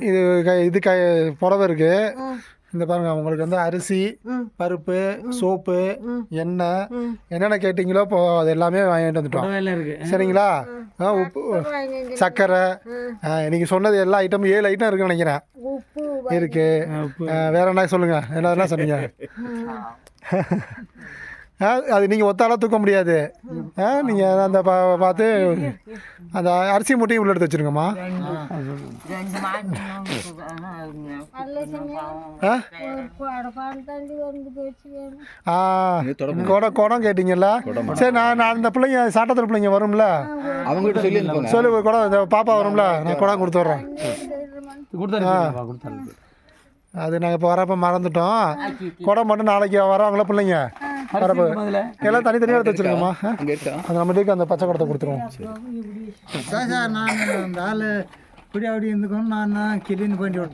இது புடவை இருக்கு. இந்த பாருங்க, உங்களுக்கு வந்து அரிசி, பருப்பு, சோப்பு, எண்ணெய் என்னென்ன கேட்டிங்களோ இப்போ அது எல்லாமே வாங்கிட்டு வந்துட்டோம். சரிங்களா? உப்பு, சர்க்கரை, நீங்கள் சொன்னது எல்லா ஐட்டமும் 7 ஐட்டம் இருக்குன்னு நினைக்கிறேன். இருக்கு. வேற என்ன சொல்லுங்க, என்னதெல்லாம் சொன்னீங்க? அது நீங்கள் ஒத்தாலாம் தூக்க முடியாது. நீங்கள் அந்த பார்த்து அந்த அரிசி மூட்டையும் உள்ள எடுத்து வச்சுருங்கம்மா. குடம் கேட்டிங்கல்ல? சரி, நான் அந்த பிள்ளைங்க சாட்டத்தில் பிள்ளைங்க வரும்ல, அவங்ககிட்ட சொல்லி குடம், இந்த பாப்பா வரும்ல, நான் குடம் கொடுத்துட்றேன். அது நாங்கள் இப்போ வரப்போ மறந்துட்டோம். குடம் மட்டும் நாளைக்கு வராங்களா பிள்ளைங்க? வரப்போ எல்லாம் தனித்தனியாக எடுத்து வச்சுருக்கோம்மா. அது நம்மளுக்கு அந்த பச்சை குடத்தை கொடுத்துருவோம். சார், நான் அந்த ஆள் இப்படி அப்படி இருந்துக்கணும். நான் கிளீன் பண்ணி விட்டேன்.